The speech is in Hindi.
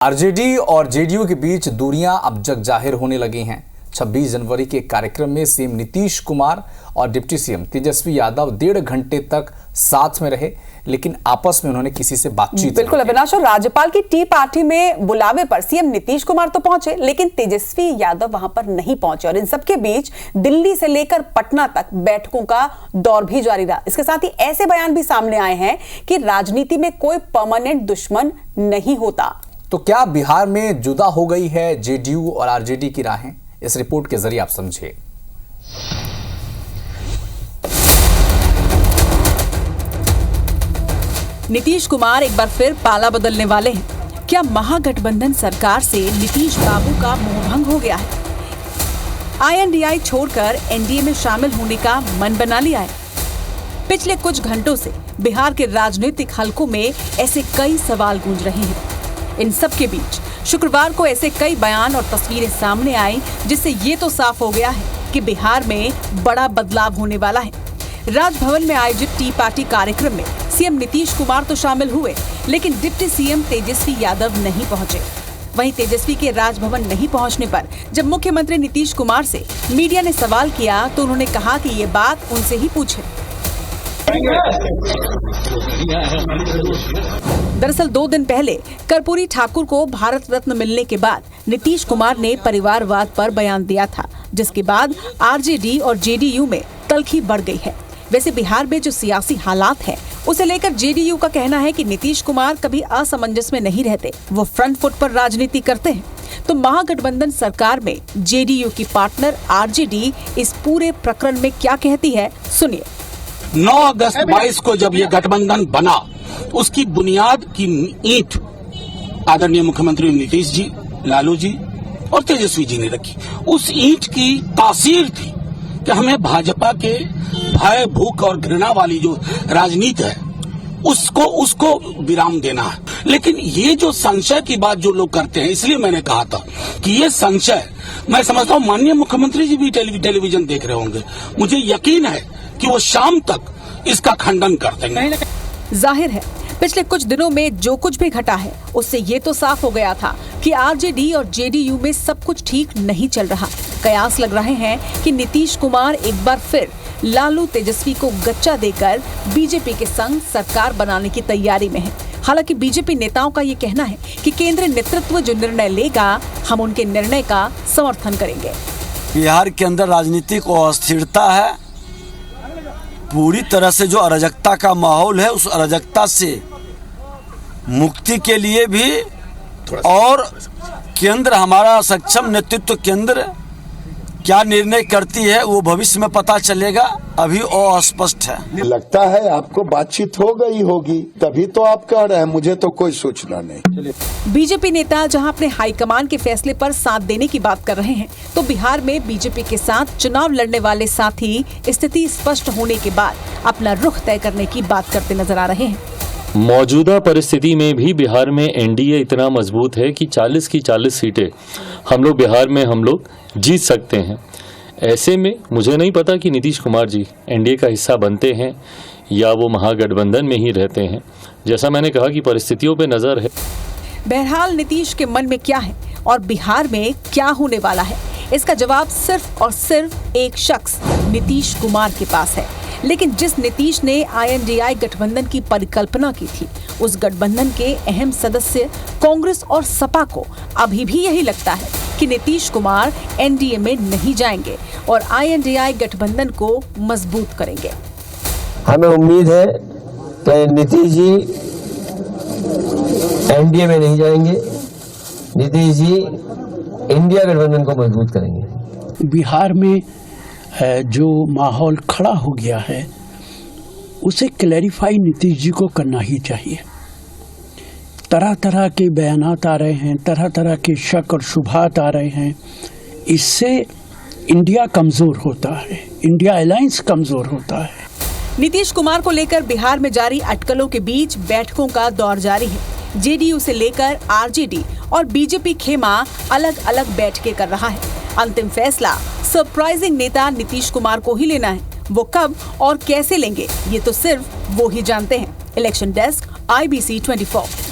आरजेडी और जेडीयू के बीच दूरियां अब जग जाहिर होने लगी हैं। 26 जनवरी के कार्यक्रम में सीएम नीतीश कुमार और डिप्टी सीएम तेजस्वी यादव 1.5 घंटे तक साथ में रहे, लेकिन आपस में उन्होंने किसी से बातचीत बिल्कुल अविनाश, और राज्यपाल की टी पार्टी में बुलावे पर सीएम नीतीश कुमार तो पहुंचे, लेकिन तेजस्वी यादव वहां पर नहीं पहुंचे। और इन सबके बीच दिल्ली से लेकर पटना तक बैठकों का दौर भी जारी रहा। इसके साथ ही ऐसे बयान भी सामने आए हैं कि राजनीति में कोई परमानेंट दुश्मन नहीं होता। तो क्या बिहार में जुदा हो गई है जेडीयू और आरजेडी की राहें? इस रिपोर्ट के जरिए आप समझिए। नीतीश कुमार एक बार फिर पाला बदलने वाले हैं। क्या महागठबंधन सरकार से नीतीश बाबू का मोहभंग हो गया है? आईएनडीआई छोड़कर एनडीए में शामिल होने का मन बना लिया है? पिछले कुछ घंटों से बिहार के राजनीतिक हलकों में ऐसे कई सवाल गूंज रहे हैं। इन सब के बीच शुक्रवार को ऐसे कई बयान और तस्वीरें सामने आई, जिससे ये तो साफ हो गया है कि बिहार में बड़ा बदलाव होने वाला है। राजभवन में आयोजित टी पार्टी कार्यक्रम में सीएम नीतीश कुमार तो शामिल हुए, लेकिन डिप्टी सीएम तेजस्वी यादव नहीं पहुंचे। वहीं तेजस्वी के राजभवन नहीं पहुंचने पर जब मुख्यमंत्री नीतीश कुमार से मीडिया ने सवाल किया तो उन्होंने कहा कि ये बात उनसे ही पूछे। दरअसल 2 दिन पहले कर्पूरी ठाकुर को भारत रत्न मिलने के बाद नीतीश कुमार ने परिवारवाद पर बयान दिया था, जिसके बाद आरजेडी और जेडीयू में तल्खी बढ़ गई है। वैसे बिहार में जो सियासी हालात है उसे लेकर जेडीयू का कहना है कि नीतीश कुमार कभी असमंजस में नहीं रहते, वो फ्रंट फुट पर राजनीति करते हैं। तो महागठबंधन सरकार में जेडीयू की पार्टनर आरजेडी इस पूरे प्रकरण में क्या कहती है, सुनिए। 9 अगस्त 22 को जब ये गठबंधन बना, उसकी बुनियाद की ईंट आदरणीय मुख्यमंत्री नीतीश जी, लालू जी और तेजस्वी जी ने रखी। उस ईंट की तासीर थी कि हमें भाजपा के भय, भूख और घृणा वाली जो राजनीति है उसको विराम देना है। लेकिन ये जो संशय की बात जो लोग करते हैं, इसलिए मैंने कहा था कि ये संशय, मैं समझता हूँ माननीय मुख्यमंत्री जी भी टेलीविजन देख रहे होंगे, मुझे यकीन है कि वो शाम तक इसका खंडन कर देंगे। जाहिर है पिछले कुछ दिनों में जो कुछ भी घटा है उससे ये तो साफ हो गया था कि आरजेडी और जेडीयू में सब कुछ ठीक नहीं चल रहा। कयास लग रहे हैं कि नीतीश कुमार एक बार फिर लालू तेजस्वी को गच्चा देकर बीजेपी के संग सरकार बनाने की तैयारी में है। हालांकि बीजेपी नेताओं का ये कहना है कि केंद्रीय नेतृत्व जो निर्णय लेगा, हम उनके निर्णय का समर्थन करेंगे। बिहार के अंदर राजनीतिक अस्थिरता है, पूरी तरह से जो अराजकता का माहौल है, उस अराजकता से मुक्ति के लिए भी और केंद्र, हमारा सक्षम नेतृत्व केंद्र क्या निर्णय करती है वो भविष्य में पता चलेगा, अभी अस्पष्ट है। लगता है आपको बातचीत हो गई होगी, तभी तो आप कह रहे हैं, मुझे तो कोई सूचना नहीं। बीजेपी नेता जहां अपने हाईकमान के फैसले पर साथ देने की बात कर रहे हैं, तो बिहार में बीजेपी के साथ चुनाव लड़ने वाले साथी स्थिति स्पष्ट होने के बाद अपना रुख तय करने की बात करते नजर आ रहे हैं। मौजूदा परिस्थिति में भी बिहार में एनडीए इतना मजबूत है कि 40 की 40 सीटें बिहार में हम लोग जीत सकते हैं। ऐसे में मुझे नहीं पता कि नीतीश कुमार जी एनडीए का हिस्सा बनते हैं या वो महागठबंधन में ही रहते हैं। जैसा मैंने कहा कि परिस्थितियों पे नजर है। बहरहाल नीतीश के मन में क्या है और बिहार में क्या होने वाला है, इसका जवाब सिर्फ और सिर्फ एक शख्स नीतीश कुमार के पास है। लेकिन जिस नीतीश ने आईएनडीआई गठबंधन की परिकल्पना की थी, उस गठबंधन के अहम सदस्य कांग्रेस और सपा को अभी भी यही लगता है कि नीतीश कुमार एनडीए में नहीं जाएंगे और आईएनडीआई गठबंधन को मजबूत करेंगे। हमें उम्मीद है कि नीतीश जी एनडीए में नहीं जाएंगे, नीतीश जी इंडिया गठबंधन को मजबूत करेंगे। बिहार में जो माहौल खड़ा हो गया है उसे क्लैरिफाई नीतीश जी को करना ही चाहिए। तरह तरह के बयानात आ रहे हैं, तरह तरह के शक और शुभात आ रहे हैं, इससे इंडिया कमजोर होता है, इंडिया अलायंस कमजोर होता है। नीतीश कुमार को लेकर बिहार में जारी अटकलों के बीच बैठकों का दौर जारी है। जेडीयू से लेकर आरजेडी और बीजेपी खेमा अलग अलग बैठकें कर रहा है। अंतिम फैसला सरप्राइजिंग नेता नीतीश कुमार को ही लेना है। वो कब और कैसे लेंगे, ये तो सिर्फ वो ही जानते हैं। Election desk, IBC 24।